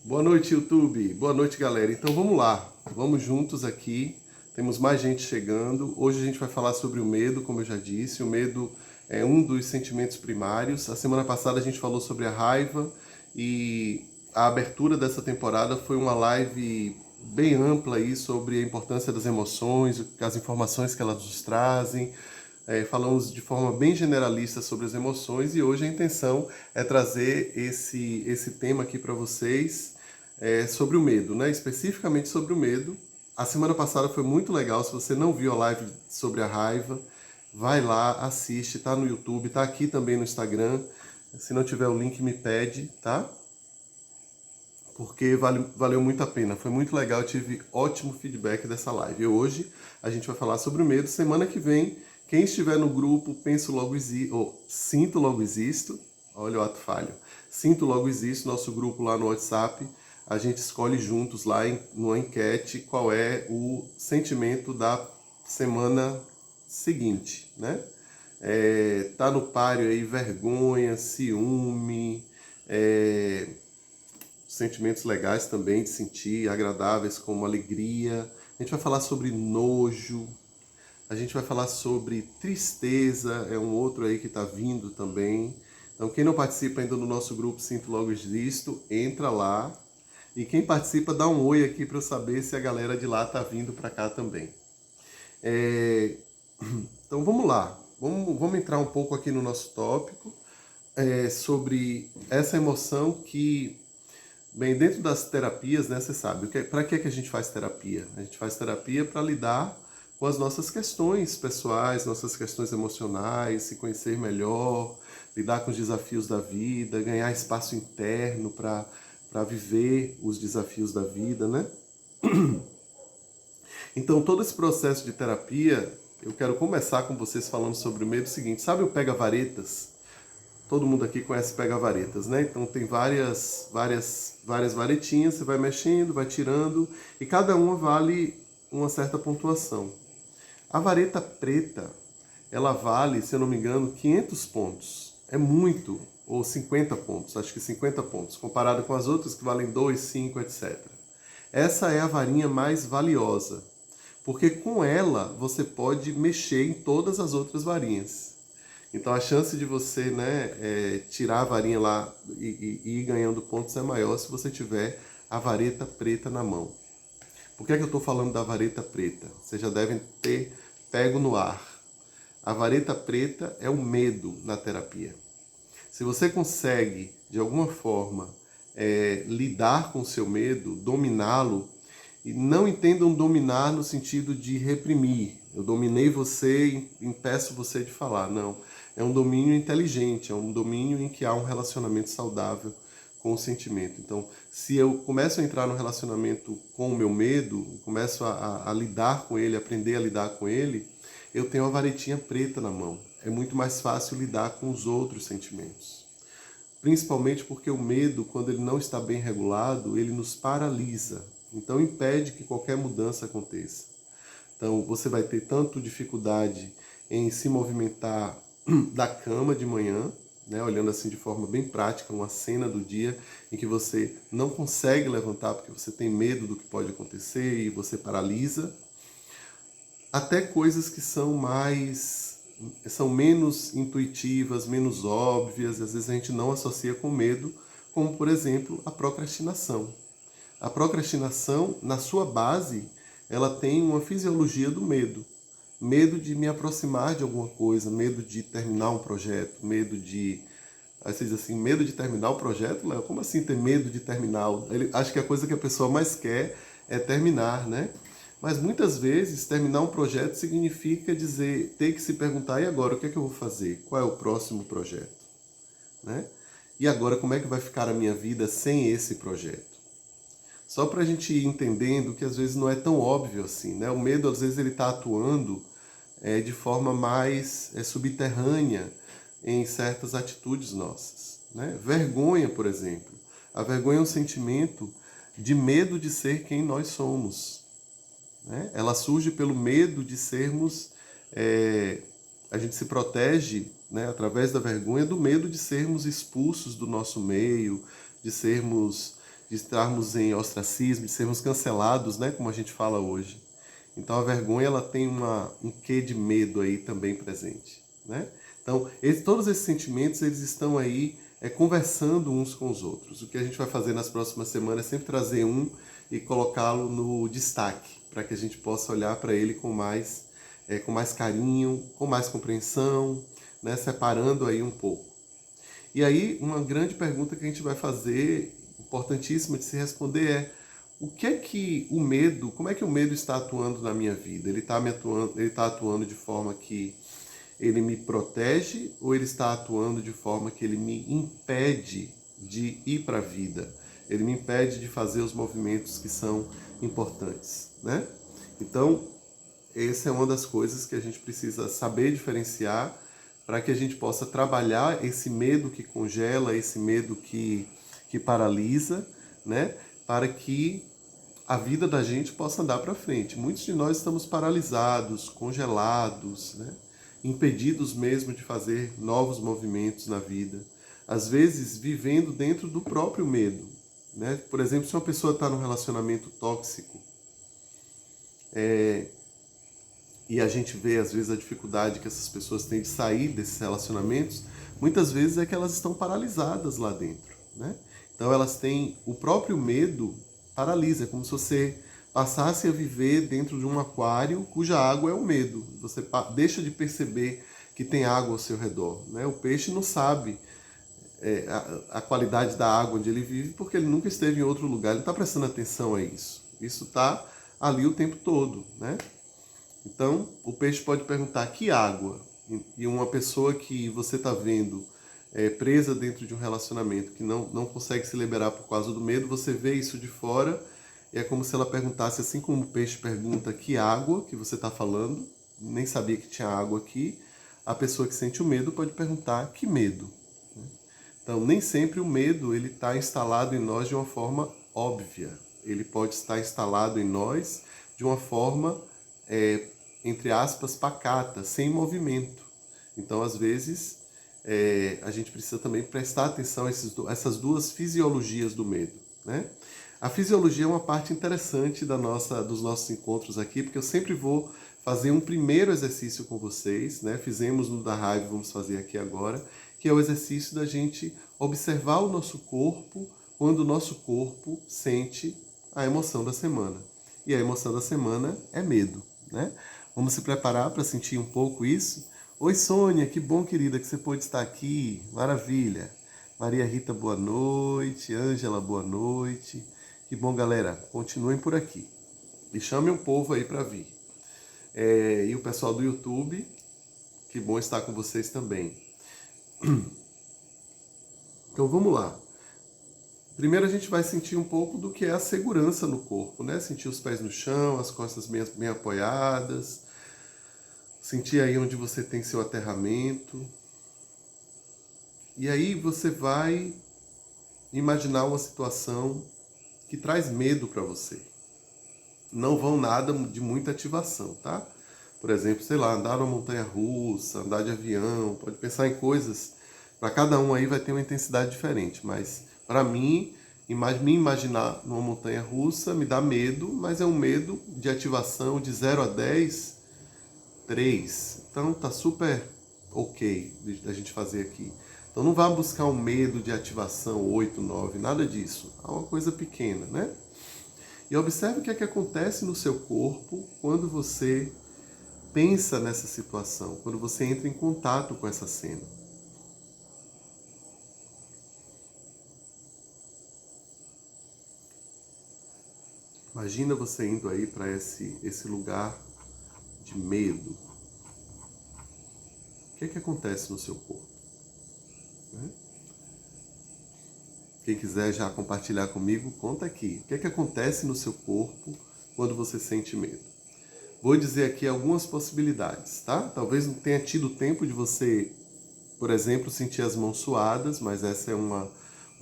Boa noite, YouTube. Boa noite, galera. Então vamos lá. Vamos juntos aqui. Temos mais gente chegando. Hoje a gente vai falar sobre o medo, como eu já disse. O medo é um dos sentimentos primários. A semana passada a gente falou sobre a raiva e a abertura dessa temporada foi uma live bem ampla aí sobre a importância das emoções, as informações que elas nos trazem. Falamos de forma bem generalista sobre as emoções e hoje a intenção é trazer esse tema aqui para vocês sobre o medo, né? Especificamente sobre o medo. A semana passada foi muito legal. Se você não viu a live sobre a raiva, vai lá, assiste, tá no YouTube, tá aqui também no Instagram. Se não tiver o link, me pede, tá? Porque valeu muito a pena. Foi muito legal, eu tive ótimo feedback dessa live. E hoje a gente vai falar sobre o medo. Semana que vem, quem estiver no grupo Penso Logo Existo, ou Sinto Logo Existo, olha o ato falho, Sinto Logo Existo, nosso grupo lá no WhatsApp, a gente escolhe juntos lá numa enquete qual é o sentimento da semana seguinte, né? Tá no páreo aí vergonha, ciúme, sentimentos legais também de sentir, agradáveis como alegria. A gente vai falar sobre nojo, a gente vai falar sobre tristeza, é um outro aí que está vindo também. Então quem não participa ainda do nosso grupo Sinto Logo Existo, entra lá. E quem participa, dá um oi aqui para eu saber se a galera de lá está vindo para cá também. Então vamos lá, vamos entrar um pouco aqui no nosso tópico sobre essa emoção que, bem, dentro das terapias, né, você sabe, para que a gente faz terapia? A gente faz terapia para lidar com as nossas questões pessoais, nossas questões emocionais, se conhecer melhor, lidar com os desafios da vida, ganhar espaço interno para viver os desafios da vida, né? Então, todo esse processo de terapia, eu quero começar com vocês falando sobre o medo seguinte. Sabe o pega-varetas? Todo mundo aqui conhece pega-varetas, né? Então tem várias varetinhas, você vai mexendo, vai tirando, e cada uma vale uma certa pontuação. A vareta preta, ela vale, se eu não me engano, 500 pontos. É muito, ou 50 pontos, acho que 50 pontos, comparado com as outras que valem 2, 5, etc. Essa é a varinha mais valiosa, porque com ela você pode mexer em todas as outras varinhas. Então a chance de você, né, tirar a varinha lá e ir ganhando pontos é maior se você tiver a vareta preta na mão. Por que é que eu estou falando da vareta preta? Vocês já devem ter pego no ar. A vareta preta é o medo na terapia. Se você consegue, de alguma forma, lidar com o seu medo, dominá-lo, e não entendam dominar no sentido de reprimir. Eu dominei você e impeço você de falar. Não. É um domínio inteligente, é um domínio em que há um relacionamento saudável com o sentimento. Então, se eu começo a entrar no relacionamento com o meu medo, começo a lidar com ele, aprender a lidar com ele, eu tenho a varetinha preta na mão. É muito mais fácil lidar com os outros sentimentos. Principalmente porque o medo, quando ele não está bem regulado, ele nos paralisa. Então impede que qualquer mudança aconteça. Então você vai ter tanto dificuldade em se movimentar da cama de manhã, né, olhando assim de forma bem prática, uma cena do dia em que você não consegue levantar porque você tem medo do que pode acontecer e você paralisa, até coisas que são menos intuitivas, menos óbvias, às vezes a gente não associa com medo, como por exemplo a procrastinação. A procrastinação, na sua base, ela tem uma fisiologia do medo. Medo de me aproximar de alguma coisa, medo de terminar um projeto, medo de... Aí você diz assim, medo de terminar o projeto, Léo? Como assim ter medo de terminar? Acho que a coisa que a pessoa mais quer é terminar, né? Mas muitas vezes terminar um projeto significa dizer, ter que se perguntar, e agora, o que é que eu vou fazer? Qual é o próximo projeto? Né? E agora, como é que vai ficar a minha vida sem esse projeto? Só para a gente ir entendendo que às vezes não é tão óbvio assim, né? O medo às vezes ele está atuando de forma mais subterrânea em certas atitudes nossas, né? Vergonha, por exemplo. A vergonha é um sentimento de medo de ser quem nós somos, né? Ela surge pelo medo de sermos... a gente se protege, né, através da vergonha do medo de sermos expulsos do nosso meio, de sermos de estarmos em ostracismo, de sermos cancelados, né, como a gente fala hoje. Então a vergonha ela tem um quê de medo aí também presente, né? Então todos esses sentimentos eles estão aí conversando uns com os outros. O que a gente vai fazer nas próximas semanas é sempre trazer um e colocá-lo no destaque, para que a gente possa olhar para ele com mais carinho, com mais compreensão, né, separando aí um pouco. E aí uma grande pergunta que a gente vai fazer, importantíssima de se responder é: o que é que o medo, como é que o medo está atuando na minha vida? Ele está atuando de forma que ele me protege ou ele está atuando de forma que ele me impede de ir para a vida? Ele me impede de fazer os movimentos que são importantes, né? Então, essa é uma das coisas que a gente precisa saber diferenciar para que a gente possa trabalhar esse medo que congela, esse medo que paralisa, né? Para que a vida da gente possa andar para frente. Muitos de nós estamos paralisados, congelados, né? Impedidos mesmo de fazer novos movimentos na vida. Às vezes vivendo dentro do próprio medo, né? Por exemplo, se uma pessoa está num relacionamento tóxico, e a gente vê às vezes a dificuldade que essas pessoas têm de sair desses relacionamentos, muitas vezes é que elas estão paralisadas lá dentro, né? Então elas têm o próprio medo paralisa, é como se você passasse a viver dentro de um aquário cuja água é o medo. Você deixa de perceber que tem água ao seu redor, né? O peixe não sabe a qualidade da água onde ele vive porque ele nunca esteve em outro lugar, ele não está prestando atenção a isso. Isso está ali o tempo todo, né? Então, o peixe pode perguntar: que água? E uma pessoa que você está vendo presa dentro de um relacionamento que não consegue se liberar por causa do medo, você vê isso de fora, e é como se ela perguntasse, assim como o peixe pergunta que água que você está falando, nem sabia que tinha água aqui, a pessoa que sente o medo pode perguntar: que medo? Então, nem sempre o medo ele está instalado em nós de uma forma óbvia. Ele pode estar instalado em nós de uma forma, entre aspas, pacata, sem movimento. Então, às vezes, a gente precisa também prestar atenção a essas duas fisiologias do medo, né? A fisiologia é uma parte interessante dos nossos encontros aqui, porque eu sempre vou fazer um primeiro exercício com vocês, né? Fizemos no da raiva, vamos fazer aqui agora, que é o exercício da gente observar o nosso corpo quando o nosso corpo sente a emoção da semana. E a emoção da semana é medo, né? Vamos se preparar para sentir um pouco isso? Oi, Sônia, que bom, querida, que você pôde estar aqui. Maravilha. Maria Rita, boa noite. Ângela, boa noite. Que bom, galera. Continuem por aqui. E chamem o povo aí para vir. E o pessoal do YouTube, que bom estar com vocês também. Então vamos lá. Primeiro a gente vai sentir um pouco do que é a segurança no corpo, né? Sentir os pés no chão, as costas bem apoiadas. Sentir aí onde você tem seu aterramento. E aí você vai imaginar uma situação que traz medo para você. Não vão nada de muita ativação, tá? Por exemplo, sei lá, andar numa montanha-russa, andar de avião, pode pensar em coisas. Para cada um aí vai ter uma intensidade diferente, mas para mim, me imaginar numa montanha-russa me dá medo, mas é um medo de ativação de 0 a 10, 3. Então tá super ok da gente fazer aqui. Então não vá buscar um medo de ativação 8, 9, nada disso. É uma coisa pequena, né? E observe o que é que acontece no seu corpo quando você pensa nessa situação, quando você entra em contato com essa cena. Imagina você indo aí para esse lugar de medo. O que é que acontece no seu corpo? Né? Quem quiser já compartilhar comigo, conta aqui. O que é que acontece no seu corpo quando você sente medo? Vou dizer aqui algumas possibilidades, tá? Talvez não tenha tido tempo de você, por exemplo, sentir as mãos suadas, mas essa é uma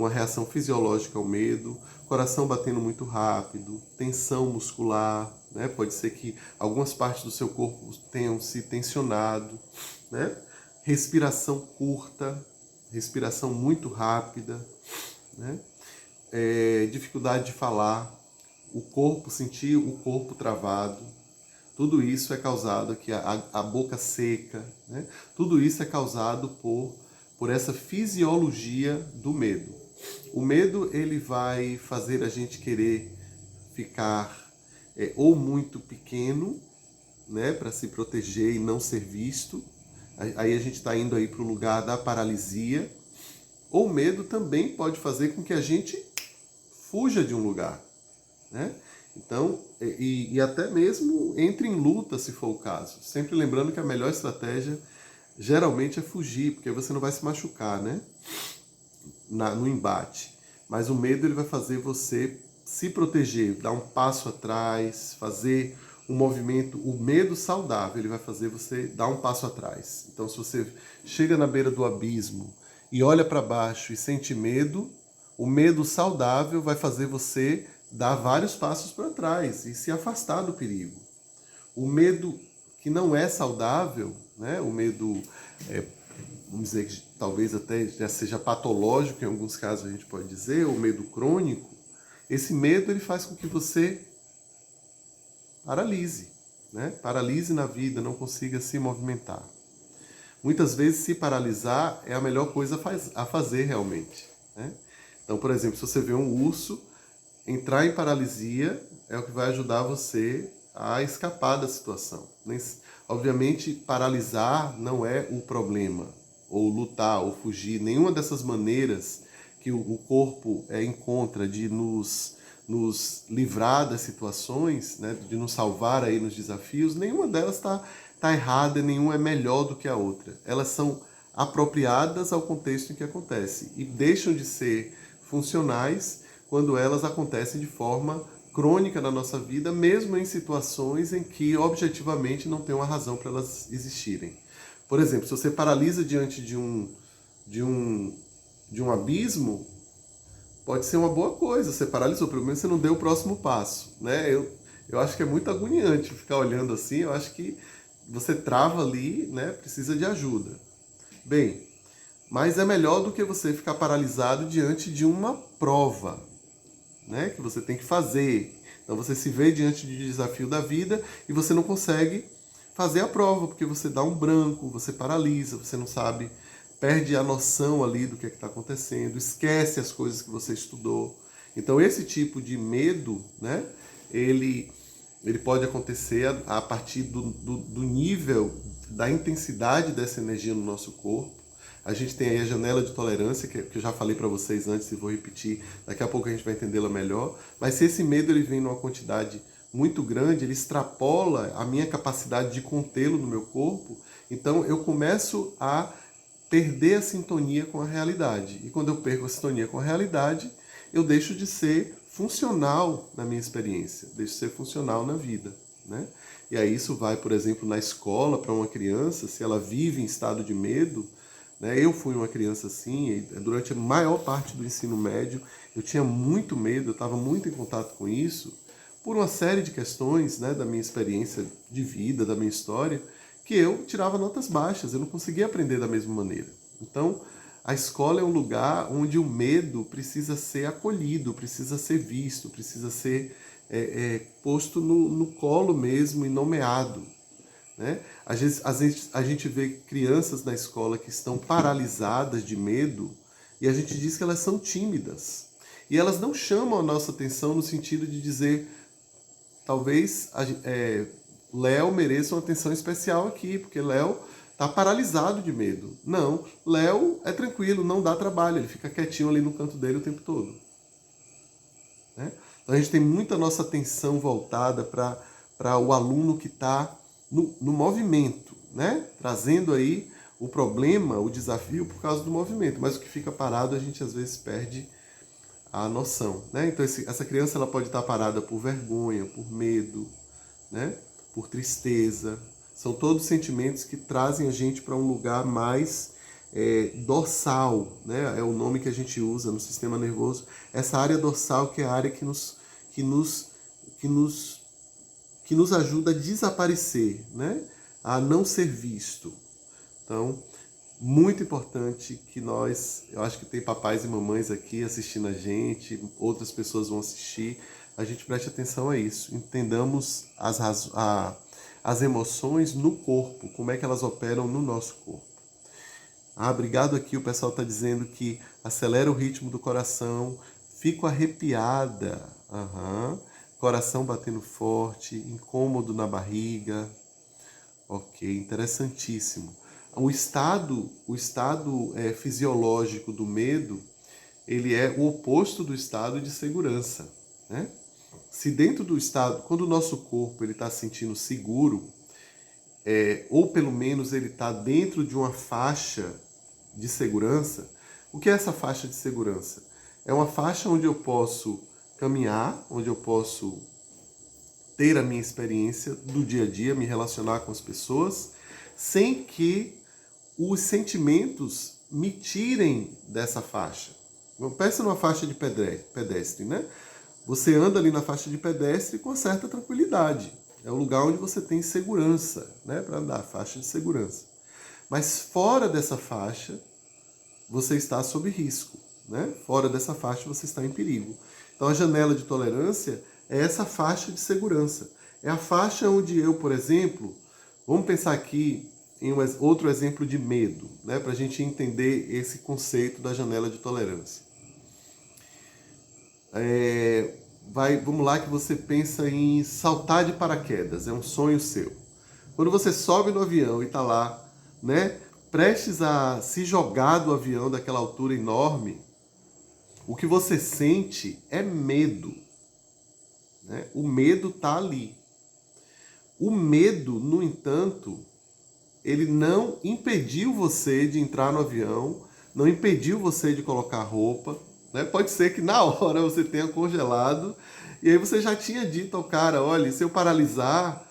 reação fisiológica ao medo. Coração batendo muito rápido, tensão muscular, né? Pode ser que algumas partes do seu corpo tenham se tensionado, né? Respiração curta, respiração muito rápida, né? dificuldade de falar, o corpo, sentir o corpo travado. Tudo isso é causado aqui, a boca seca, né? Tudo isso é causado por essa fisiologia do medo. O medo, ele vai fazer a gente querer ficar ou muito pequeno, né, para se proteger e não ser visto. Aí a gente está indo aí para o lugar da paralisia. Ou medo também pode fazer com que a gente fuja de um lugar, né? Então, e até mesmo entre em luta, se for o caso. Sempre lembrando que a melhor estratégia geralmente é fugir, porque você não vai se machucar, né? No embate. Mas o medo, ele vai fazer você se proteger, dar um passo atrás, fazer um movimento. O medo saudável, ele vai fazer você dar um passo atrás. Então, se você chega na beira do abismo e olha para baixo e sente medo, o medo saudável vai fazer você dar vários passos para trás e se afastar do perigo. O medo que não é saudável, né? O medo, vamos dizer que talvez até já seja patológico, em alguns casos a gente pode dizer, o medo crônico, esse medo, ele faz com que você paralise, né? Paralise na vida, não consiga se movimentar. Muitas vezes, se paralisar é a melhor coisa a fazer realmente, né? Então, por exemplo, se você vê um urso, entrar em paralisia é o que vai ajudar você a escapar da situação. Obviamente, paralisar não é o problema, ou lutar, ou fugir. Nenhuma dessas maneiras que o corpo encontra de nos livrar das situações, né, de nos salvar aí nos desafios, nenhuma delas está errada, nenhuma é melhor do que a outra. Elas são apropriadas ao contexto em que acontece e deixam de ser funcionais quando elas acontecem de forma crônica na nossa vida, mesmo em situações em que objetivamente não tem uma razão para elas existirem. Por exemplo, se você paralisa diante de um abismo, pode ser uma boa coisa, você paralisou, pelo menos você não deu o próximo passo, né? Eu acho que é muito agoniante ficar olhando assim, eu acho que você trava ali, né? Precisa de ajuda. Bem, mas é melhor do que você ficar paralisado diante de uma prova, né, que você tem que fazer. Então você se vê diante de desafio da vida e você não consegue fazer a prova, porque você dá um branco, você paralisa, você não sabe, perde a noção ali do que está acontecendo, esquece as coisas que você estudou. Então esse tipo de medo, né, ele pode acontecer a partir do nível, da intensidade dessa energia no nosso corpo. A gente tem aí a janela de tolerância, que eu já falei para vocês antes e vou repetir, daqui a pouco a gente vai entendê-la melhor. Mas se esse medo ele vem numa quantidade muito grande, ele extrapola a minha capacidade de contê-lo no meu corpo, então eu começo a perder a sintonia com a realidade. E quando eu perco a sintonia com a realidade, eu deixo de ser funcional na minha experiência, deixo de ser funcional na vida, né? E aí isso vai, por exemplo, na escola, para uma criança, se ela vive em estado de medo, né? Eu fui uma criança assim, e durante a maior parte do ensino médio, eu tinha muito medo, eu estava muito em contato com isso, por uma série de questões, né, da minha experiência de vida, da minha história, que eu tirava notas baixas, eu não conseguia aprender da mesma maneira. Então, a escola é um lugar onde o medo precisa ser acolhido, precisa ser visto, precisa ser posto no colo mesmo e nomeado, né? Às vezes a gente vê crianças na escola que estão paralisadas de medo e a gente diz que elas são tímidas. E elas não chamam a nossa atenção no sentido de dizer, talvez Léo mereça uma atenção especial aqui, porque Léo está paralisado de medo. Não, Léo é tranquilo, não dá trabalho, ele fica quietinho ali no canto dele o tempo todo, né? Então a gente tem muita nossa atenção voltada para o aluno que está no movimento, né? Trazendo aí o problema, o desafio por causa do movimento, mas o que fica parado a gente às vezes perde a noção, né? Então essa criança ela pode estar parada por vergonha, por medo, né? Por tristeza. São todos sentimentos que trazem a gente para um lugar mais dorsal, né? É o nome que a gente usa no sistema nervoso. Essa área dorsal que é a área que nos ajuda a desaparecer, né? A não ser visto. Então, Muito importante que nós, eu acho que tem papais e mamães aqui assistindo a gente, outras pessoas vão assistir, a gente preste atenção a isso, entendamos as emoções no corpo, como é que elas operam no nosso corpo. Obrigado aqui, o pessoal está dizendo que acelera o ritmo do coração, fico arrepiada, coração batendo forte, incômodo na barriga, ok, interessantíssimo. O estado fisiológico do medo, ele é o oposto do estado de segurança, né? Se dentro do estado, quando o nosso corpo ele está se sentindo seguro, ou pelo menos ele está dentro de uma faixa de segurança, o que é essa faixa de segurança? É uma faixa onde eu posso caminhar, onde eu posso ter a minha experiência do dia a dia, me relacionar com as pessoas, sem que os sentimentos me tirem dessa faixa. Pensa numa faixa de pedestre, né? Você anda ali na faixa de pedestre com certa tranquilidade. É um lugar onde você tem segurança, né? Para andar, faixa de segurança. Mas fora dessa faixa, você está sob risco, né? Fora dessa faixa, você está em perigo. Então, a janela de tolerância é essa faixa de segurança. É a faixa onde eu, por exemplo, vamos pensar aqui em outro exemplo de medo, né, para a gente entender esse conceito da janela de tolerância. Vamos lá que você pensa em saltar de paraquedas, é um sonho seu. Quando você sobe no avião e está lá, né, prestes a se jogar do avião daquela altura enorme, o que você sente é medo, né? O medo está ali. O medo, no entanto, ele não impediu você de entrar no avião, não impediu você de colocar roupa, né? Pode ser que na hora você tenha congelado e aí você já tinha dito ao cara, olha, se eu paralisar,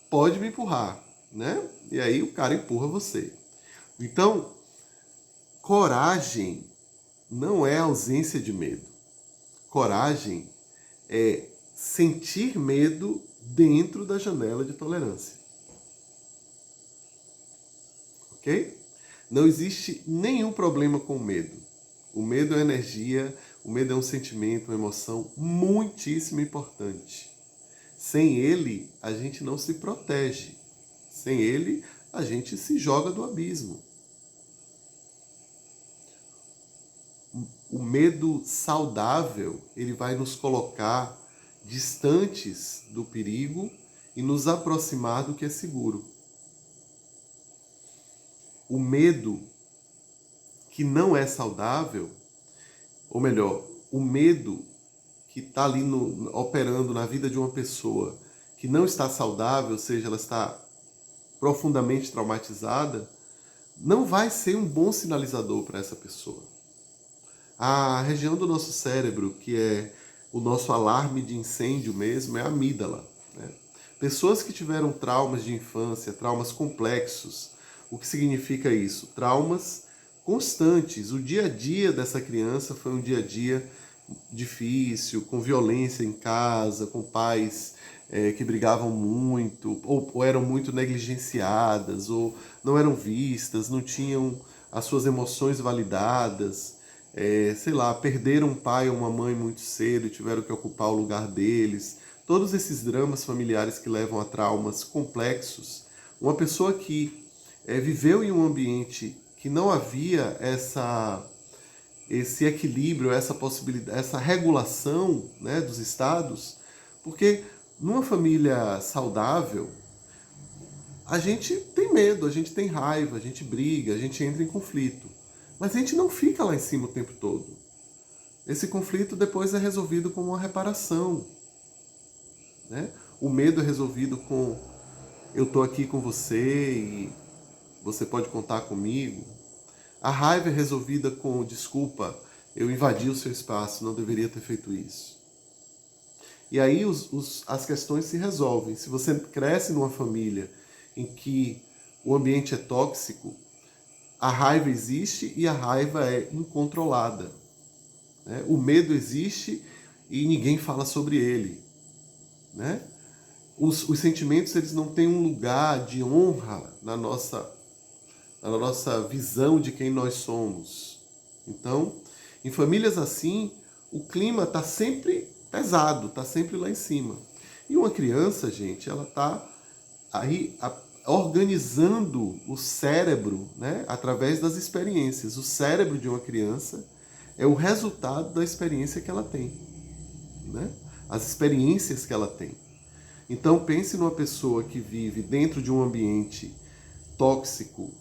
pode me empurrar, né? E aí o cara empurra você. Então, coragem não é ausência de medo. Coragem é sentir medo dentro da janela de tolerância. Ok? Não existe nenhum problema com o medo. O medo é energia, o medo é um sentimento, uma emoção muitíssimo importante. Sem ele, a gente não se protege. Sem ele, a gente se joga do abismo. O medo saudável, ele vai nos colocar distantes do perigo e nos aproximar do que é seguro. O medo que não é saudável, ou melhor, o medo que está ali operando na vida de uma pessoa que não está saudável, ou seja, ela está profundamente traumatizada, não vai ser um bom sinalizador para essa pessoa. A região do nosso cérebro, que é o nosso alarme de incêndio mesmo, é a amígdala, né? Pessoas que tiveram traumas de infância, traumas complexos, o que significa isso? Traumas constantes. O dia a dia dessa criança foi um dia a dia difícil, com violência em casa, com pais que brigavam muito, ou eram muito negligenciadas, ou não eram vistas, não tinham as suas emoções validadas, sei lá, perderam um pai ou uma mãe muito cedo e tiveram que ocupar o lugar deles. Todos esses dramas familiares que levam a traumas complexos. Uma pessoa que viveu em um ambiente que não havia esse equilíbrio, essa possibilidade, essa regulação, né, dos estados, porque numa família saudável, a gente tem medo, a gente tem raiva, a gente briga, a gente entra em conflito. Mas a gente não fica lá em cima o tempo todo. Esse conflito depois é resolvido com uma reparação, né? O medo é resolvido com eu estou aqui com você e você pode contar comigo. A raiva é resolvida com desculpa, eu invadi o seu espaço, não deveria ter feito isso. E aí as questões se resolvem. Se você cresce numa família em que o ambiente é tóxico, a raiva existe e a raiva é incontrolada, né? O medo existe e ninguém fala sobre ele, né? Os sentimentos, eles não têm um lugar de honra na nossa na nossa visão de quem nós somos. Então, em famílias assim, o clima está sempre pesado, está sempre lá em cima. E uma criança, gente, ela está aí organizando o cérebro, né, através das experiências. O cérebro de uma criança é o resultado da experiência que ela tem, né? As experiências que ela tem. Então pense numa pessoa que vive dentro de um ambiente tóxico,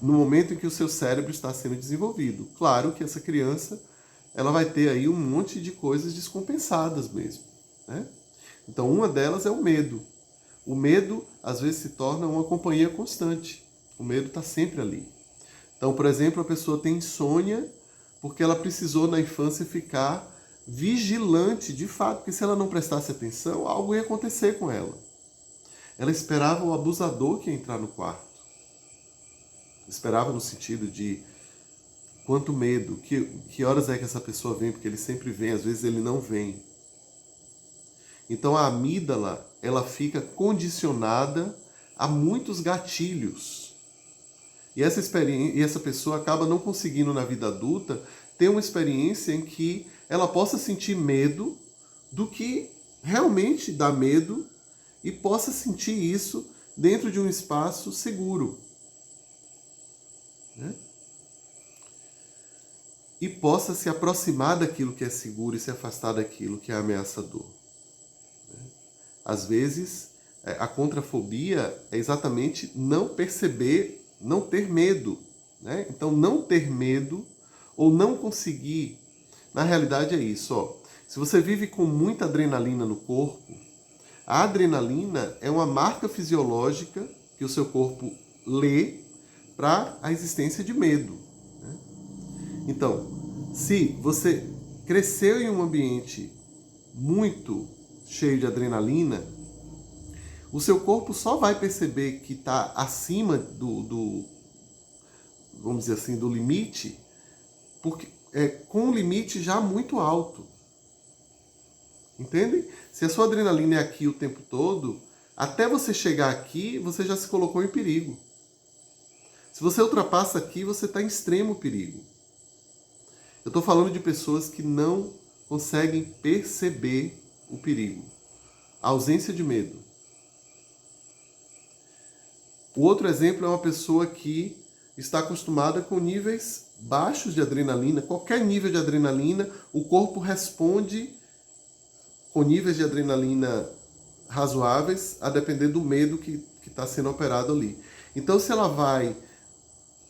no momento em que o seu cérebro está sendo desenvolvido. Claro que essa criança ela vai ter aí um monte de coisas descompensadas mesmo, né? Então uma delas é o medo. O medo às vezes se torna uma companhia constante. O medo está sempre ali. Então, por exemplo, a pessoa tem insônia porque ela precisou na infância ficar vigilante de fato, porque se ela não prestasse atenção, algo ia acontecer com ela. Ela esperava o abusador que ia entrar no quarto. Esperava no sentido de quanto medo, que horas é que essa pessoa vem, porque ele sempre vem, às vezes ele não vem. Então a amígdala, ela fica condicionada a muitos gatilhos. E essa pessoa acaba não conseguindo na vida adulta ter uma experiência em que ela possa sentir medo do que realmente dá medo e possa sentir isso dentro de um espaço seguro, né? E possa se aproximar daquilo que é seguro e se afastar daquilo que é ameaçador. Às vezes, a contrafobia é exatamente não perceber, não ter medo, né? Então, não ter medo ou não conseguir, na realidade é isso, ó. Se você vive com muita adrenalina no corpo, a adrenalina é uma marca fisiológica que o seu corpo lê para a existência de medo, né? Então, se você cresceu em um ambiente muito cheio de adrenalina, o seu corpo só vai perceber que está acima vamos dizer assim, do limite, porque com um limite já muito alto. Entende? Se a sua adrenalina é aqui o tempo todo, até você chegar aqui, você já se colocou em perigo. Se você ultrapassa aqui, você está em extremo perigo. Eu estou falando de pessoas que não conseguem perceber o perigo. A ausência de medo. O outro exemplo é uma pessoa que está acostumada com níveis baixos de adrenalina. Qualquer nível de adrenalina, o corpo responde com níveis de adrenalina razoáveis, a depender do medo que está sendo operado ali. Então, se ela vai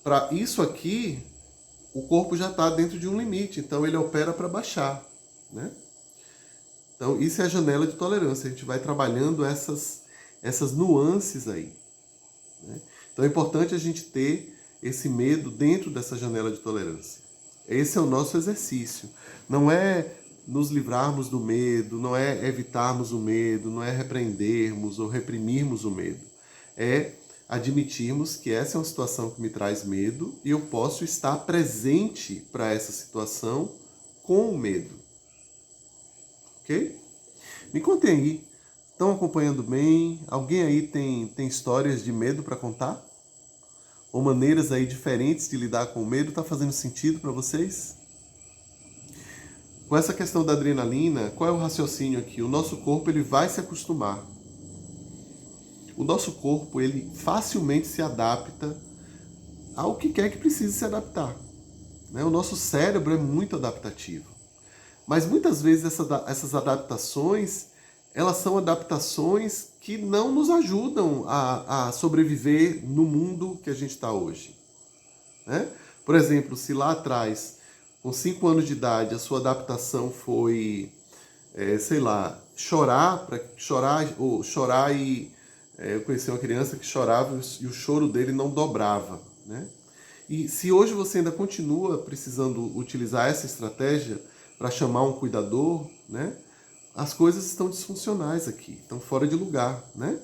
para isso aqui, o corpo já está dentro de um limite, então ele opera para baixar, né? Então, isso é a janela de tolerância. A gente vai trabalhando essas nuances aí, né? Então, é importante a gente ter esse medo dentro dessa janela de tolerância. Esse é o nosso exercício. Não é nos livrarmos do medo, não é evitarmos o medo, não é repreendermos ou reprimirmos o medo. É admitirmos que essa é uma situação que me traz medo e eu posso estar presente para essa situação com o medo. Ok? Me contem aí. Estão acompanhando bem? Alguém aí tem histórias de medo para contar? Ou maneiras aí diferentes de lidar com o medo? Está fazendo sentido para vocês? Com essa questão da adrenalina, qual é o raciocínio aqui? O nosso corpo ele vai se acostumar. O nosso corpo ele facilmente se adapta ao que quer que precise se adaptar, né? O nosso cérebro é muito adaptativo. Mas muitas vezes essas adaptações, elas são adaptações que não nos ajudam a sobreviver no mundo que a gente está hoje, né? Por exemplo, se lá atrás, com 5 anos de idade, a sua adaptação foi, sei lá, chorar e... eu conheci uma criança que chorava e o choro dele não dobrava, né? E se hoje você ainda continua precisando utilizar essa estratégia para chamar um cuidador, né? As coisas estão disfuncionais aqui, estão fora de lugar, né?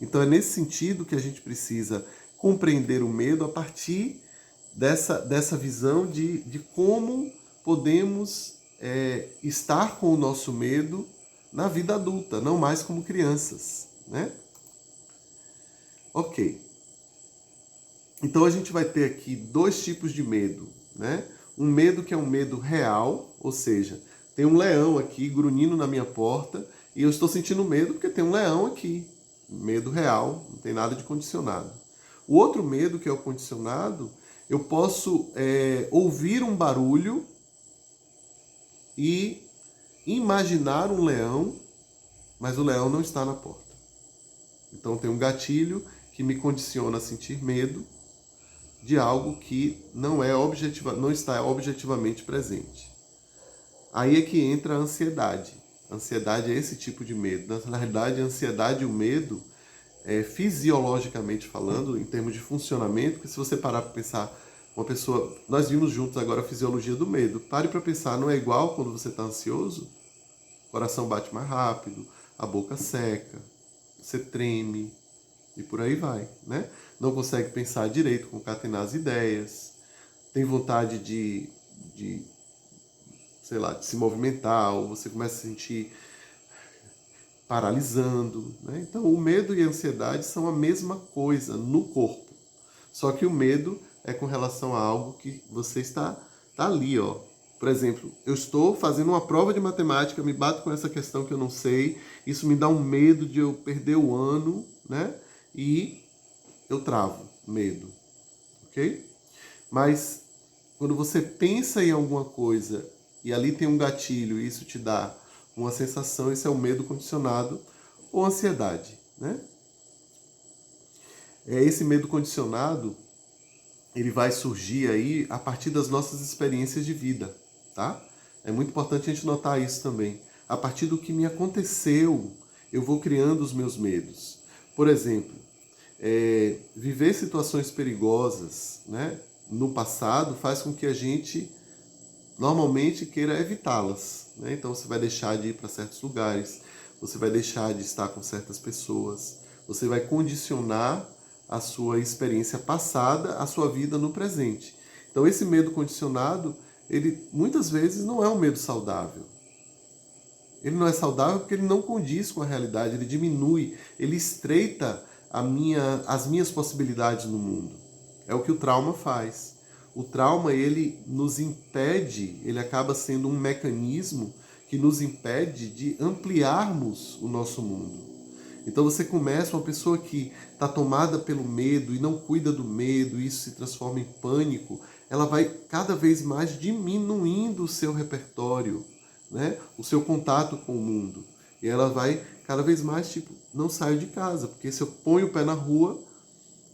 Então é nesse sentido que a gente precisa compreender o medo a partir dessa visão de como podemos estar com o nosso medo na vida adulta, não mais como crianças, né? Ok. Então a gente vai ter aqui dois tipos de medo, né? Um medo que é um medo real, ou seja, tem um leão aqui grunhindo na minha porta e eu estou sentindo medo porque tem um leão aqui. Medo real, não tem nada de condicionado. O outro medo, que é o condicionado, eu posso ouvir um barulho e imaginar um leão, mas o leão não está na porta. Então tem um gatilho que me condiciona a sentir medo de algo que não está objetivamente presente. Aí é que entra a ansiedade. A ansiedade é esse tipo de medo. Na realidade, a ansiedade e o medo, fisiologicamente falando, em termos de funcionamento, porque se você parar para pensar, uma pessoa... Nós vimos juntos agora a fisiologia do medo. Pare para pensar, não é igual quando você está ansioso? O coração bate mais rápido, a boca seca, você treme e por aí vai, né? Não consegue pensar direito, concatenar as ideias, tem vontade sei lá, de se movimentar, ou você começa a se sentir paralisando, né? Então, o medo e a ansiedade são a mesma coisa no corpo. Só que o medo é com relação a algo que você está ali, ó. Por exemplo, eu estou fazendo uma prova de matemática, me bato com essa questão que eu não sei, isso me dá um medo de eu perder o ano, né? E eu travo, medo, ok? Mas quando você pensa em alguma coisa e ali tem um gatilho e isso te dá uma sensação, isso é o medo condicionado ou ansiedade, né? Esse medo condicionado, ele vai surgir aí a partir das nossas experiências de vida, tá? É muito importante a gente notar isso também. A partir do que me aconteceu, eu vou criando os meus medos. Por exemplo, viver situações perigosas, né, no passado faz com que a gente normalmente queira evitá-las, né? Então você vai deixar de ir para certos lugares, você vai deixar de estar com certas pessoas, você vai condicionar a sua experiência passada à sua vida no presente. Então esse medo condicionado, ele muitas vezes não é um medo saudável. Ele não é saudável porque ele não condiz com a realidade, ele diminui, ele estreita as minhas possibilidades no mundo. É o que o trauma faz. O trauma, ele nos impede, ele acaba sendo um mecanismo que nos impede de ampliarmos o nosso mundo. Então você começa, uma pessoa que está tomada pelo medo e não cuida do medo, e isso se transforma em pânico, ela vai cada vez mais diminuindo o seu repertório, né? O seu contato com o mundo. E ela vai cada vez mais, tipo, não saio de casa, porque se eu ponho o pé na rua,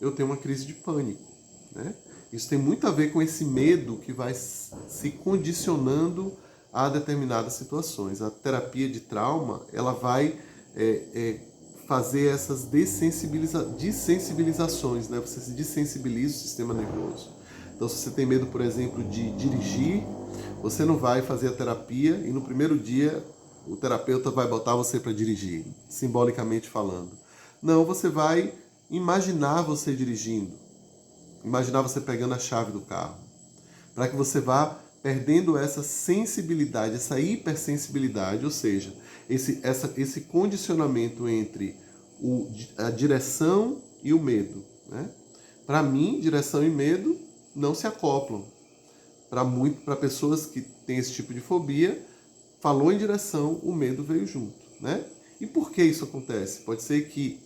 eu tenho uma crise de pânico, né? Isso tem muito a ver com esse medo que vai se condicionando a determinadas situações. A terapia de trauma, ela vai fazer essas desensibilizações, né? Você se desensibiliza o sistema nervoso. Então, se você tem medo, por exemplo, de dirigir, você não vai fazer a terapia e no primeiro dia o terapeuta vai botar você para dirigir, simbolicamente falando. Não, você vai imaginar você dirigindo, imaginar você pegando a chave do carro, para que você vá perdendo essa sensibilidade, essa hipersensibilidade, ou seja, esse condicionamento entre a direção e o medo, né? Para mim, direção e medo não se acoplam. Para pessoas que têm esse tipo de fobia, falou em direção, o medo veio junto, né? E por que isso acontece? Pode ser que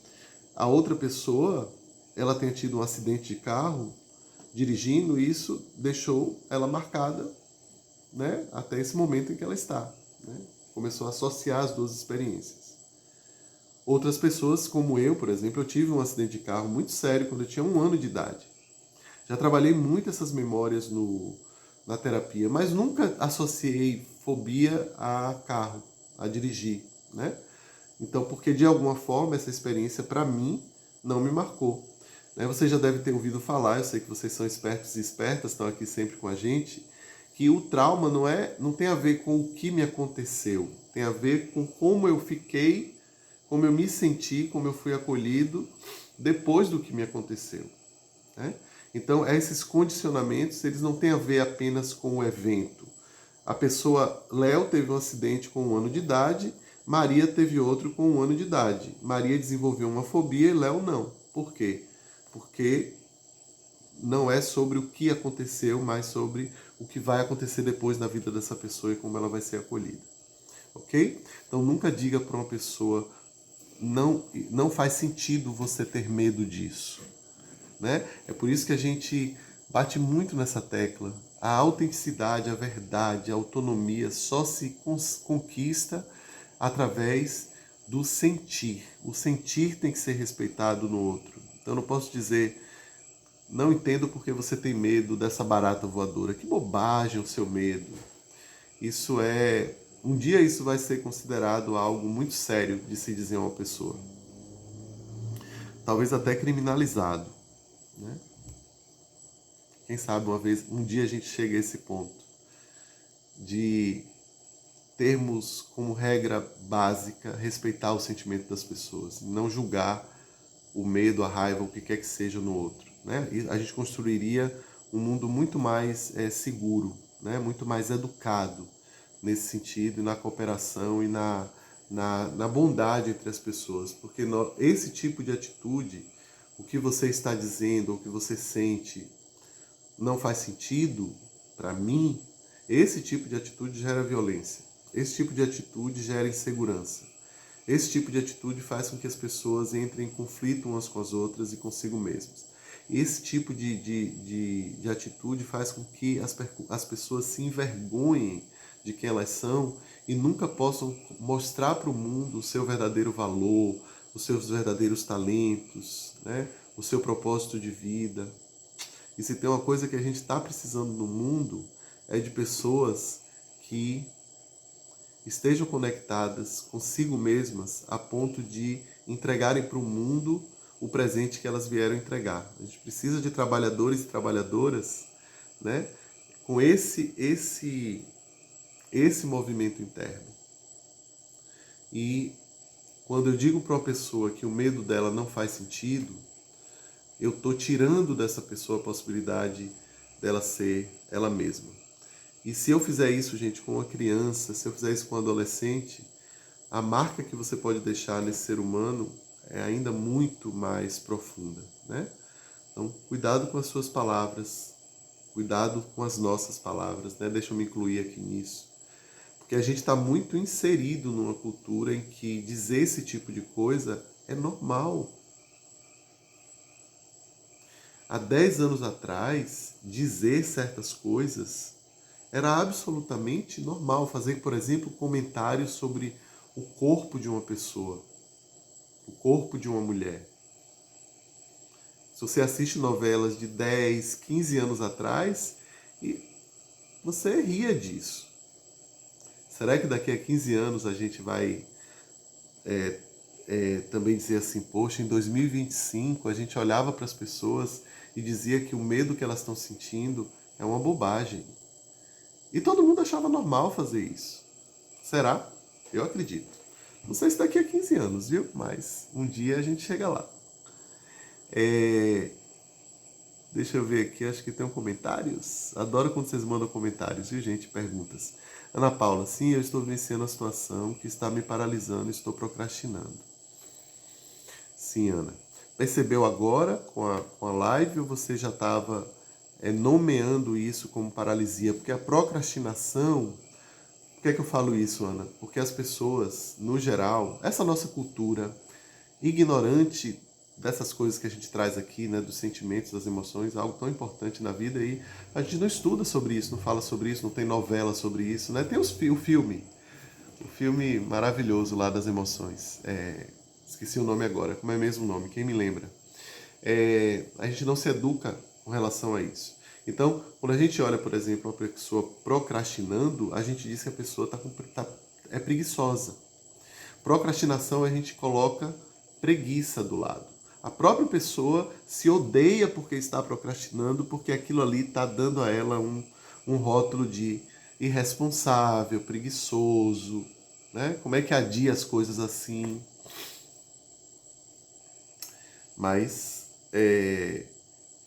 a outra pessoa, ela tenha tido um acidente de carro dirigindo e isso deixou ela marcada, né? Até esse momento em que ela está, né? Começou a associar as duas experiências. Outras pessoas, como eu, por exemplo, eu tive um acidente de carro muito sério quando eu tinha 1 ano de idade. Já trabalhei muito essas memórias na terapia, mas nunca associei fobia a carro, a dirigir, né? Então, porque de alguma forma essa experiência para mim não me marcou. Né? Você já deve ter ouvido falar, eu sei que vocês são espertos e espertas, estão aqui sempre com a gente, que o trauma não tem a ver com o que me aconteceu, tem a ver com como eu fiquei, como eu me senti, como eu fui acolhido depois do que me aconteceu. Né? Então, esses condicionamentos, eles não têm a ver apenas com o evento. A pessoa, Léo teve um acidente com 1 ano de idade, Maria teve outro com 1 ano de idade. Maria desenvolveu uma fobia e Léo não. Por quê? Porque não é sobre o que aconteceu, mas sobre o que vai acontecer depois na vida dessa pessoa e como ela vai ser acolhida. Ok? Então nunca diga para uma pessoa, não faz sentido você ter medo disso. Né? É por isso que a gente bate muito nessa tecla. A autenticidade, a verdade, a autonomia só se conquista através do sentir. O sentir tem que ser respeitado no outro. Então eu não posso dizer, não entendo porque você tem medo dessa barata voadora. Que bobagem o seu medo. Isso é... Um dia isso vai ser considerado algo muito sério de se dizer a uma pessoa. Talvez até criminalizado. Né? Quem sabe um dia a gente chega a esse ponto de termos como regra básica respeitar o sentimento das pessoas, não julgar o medo, a raiva, o que quer que seja no outro. Né? E a gente construiria um mundo muito mais seguro, né? Muito mais educado nesse sentido, e na cooperação e na bondade entre as pessoas. Porque esse tipo de atitude, o que você está dizendo, o que você sente, não faz sentido para mim, esse tipo de atitude gera violência. Esse tipo de atitude gera insegurança. Esse tipo de atitude faz com que as pessoas entrem em conflito umas com as outras e consigo mesmas. Esse tipo de atitude faz com que as pessoas se envergonhem de quem elas são e nunca possam mostrar para o mundo o seu verdadeiro valor, os seus verdadeiros talentos, né? O seu propósito de vida. E se tem uma coisa que a gente está precisando no mundo, é de pessoas que estejam conectadas consigo mesmas a ponto de entregarem para o mundo o presente que elas vieram entregar. A gente precisa de trabalhadores e trabalhadoras, né, com esse movimento interno. E quando eu digo para uma pessoa que o medo dela não faz sentido, eu estou tirando dessa pessoa a possibilidade dela ser ela mesma. E se eu fizer isso, gente, com uma criança, se eu fizer isso com um adolescente, a marca que você pode deixar nesse ser humano é ainda muito mais profunda, né? Então, cuidado com as suas palavras, cuidado com as nossas palavras, né? Deixa eu me incluir aqui nisso. Porque a gente está muito inserido numa cultura em que dizer esse tipo de coisa é normal. Há 10 anos atrás, dizer certas coisas era absolutamente normal. Fazer, por exemplo, comentários sobre o corpo de uma pessoa, o corpo de uma mulher. Se você assiste novelas de 10, 15 anos atrás, e você ria disso. Será que daqui a 15 anos a gente vai também dizer assim, poxa, em 2025 a gente olhava para as pessoas e dizia que o medo que elas estão sentindo é uma bobagem. E todo mundo achava normal fazer isso. Será? Eu acredito. Não sei se daqui a 15 anos, viu? Mas um dia a gente chega lá. Deixa eu ver aqui, acho que tem comentários. Adoro quando vocês mandam comentários, viu, gente? Perguntas. Ana Paula, sim, eu estou vivenciando a situação que está me paralisando, estou procrastinando. Sim, Ana. Percebeu agora com a live ou você já estava nomeando isso como paralisia? Porque a procrastinação... Por que é que eu falo isso, Ana? Porque as pessoas, no geral, essa nossa cultura ignorante dessas coisas que a gente traz aqui, né, dos sentimentos, das emoções, algo tão importante na vida, e a gente não estuda sobre isso, não fala sobre isso, não tem novela sobre isso, né? Tem o filme maravilhoso lá das emoções. Esqueci o nome agora, como é mesmo o nome? Quem me lembra? A gente não se educa com relação a isso. Então, quando a gente olha, por exemplo, uma pessoa procrastinando, a gente diz que a pessoa é preguiçosa. Procrastinação, a gente coloca preguiça do lado. A própria pessoa se odeia porque está procrastinando, porque aquilo ali está dando a ela um rótulo de irresponsável, preguiçoso, né? Como é que adia as coisas assim? Mas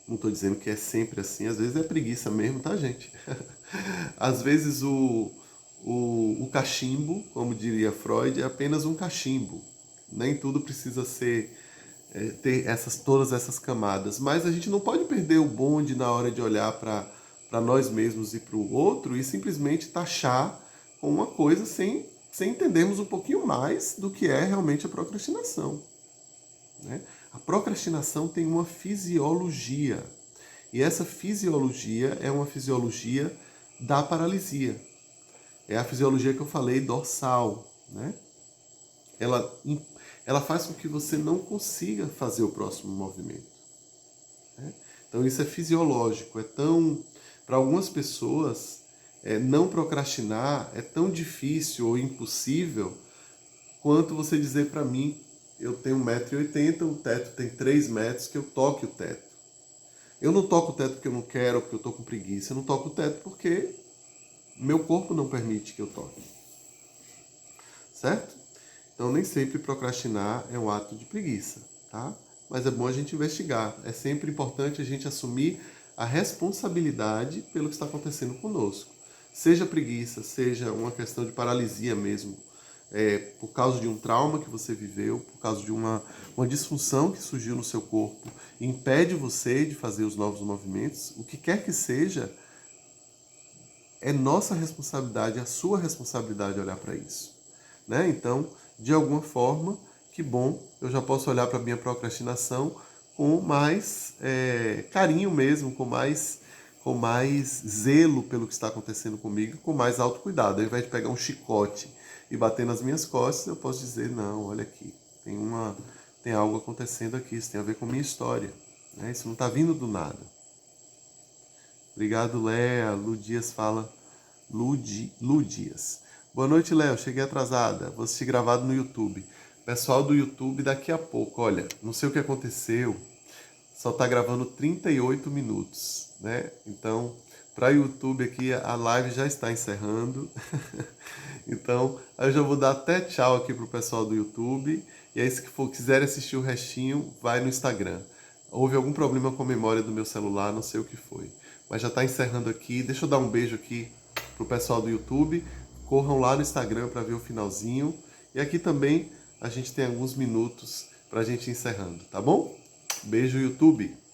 não estou dizendo que é sempre assim, às vezes é preguiça mesmo, tá, gente? Às vezes o cachimbo, como diria Freud, é apenas um cachimbo. Nem tudo precisa ser ter todas essas camadas. Mas a gente não pode perder o bonde na hora de olhar para nós mesmos e para o outro e simplesmente taxar com uma coisa sem entendermos um pouquinho mais do que é realmente a procrastinação. Né? A procrastinação tem uma fisiologia. E essa fisiologia é uma fisiologia da paralisia. É a fisiologia que eu falei, dorsal. Né? Ela faz com que você não consiga fazer o próximo movimento. Né? Então isso é fisiológico. Para algumas pessoas, não procrastinar é tão difícil ou impossível quanto você dizer para mim, eu tenho 1,80 m, o teto tem 3 metros, que eu toque o teto. Eu não toco o teto porque eu não quero, porque eu estou com preguiça. Eu não toco o teto porque meu corpo não permite que eu toque. Certo? Então nem sempre procrastinar é um ato de preguiça, tá? Mas é bom a gente investigar. É sempre importante a gente assumir a responsabilidade pelo que está acontecendo conosco. Seja preguiça, seja uma questão de paralisia mesmo, por causa de um trauma que você viveu, por causa de uma disfunção que surgiu no seu corpo, impede você de fazer os novos movimentos, o que quer que seja, é nossa responsabilidade, é a sua responsabilidade olhar para isso. Né? Então, de alguma forma, que bom, eu já posso olhar para a minha procrastinação com mais carinho mesmo, com mais zelo pelo que está acontecendo comigo, com mais autocuidado. Ao invés de pegar um chicote e bater nas minhas costas, eu posso dizer, não, olha aqui, tem algo acontecendo aqui, isso tem a ver com a minha história. Né? Isso não está vindo do nada. Obrigado, Léa. Lu Dias fala. Lu Dias. Boa noite, Léo. Cheguei atrasada. Vou assistir gravado no YouTube. Pessoal do YouTube, daqui a pouco. Olha, não sei o que aconteceu. Só tá gravando 38 minutos, né? Então, para YouTube aqui, a live já está encerrando. Então, eu já vou dar até tchau aqui pro pessoal do YouTube. E aí, se quiser assistir o restinho, vai no Instagram. Houve algum problema com a memória do meu celular, não sei o que foi. Mas já está encerrando aqui. Deixa eu dar um beijo aqui pro pessoal do YouTube. Corram lá no Instagram para ver o finalzinho. E aqui também a gente tem alguns minutos para a gente ir encerrando, tá bom? Beijo, YouTube!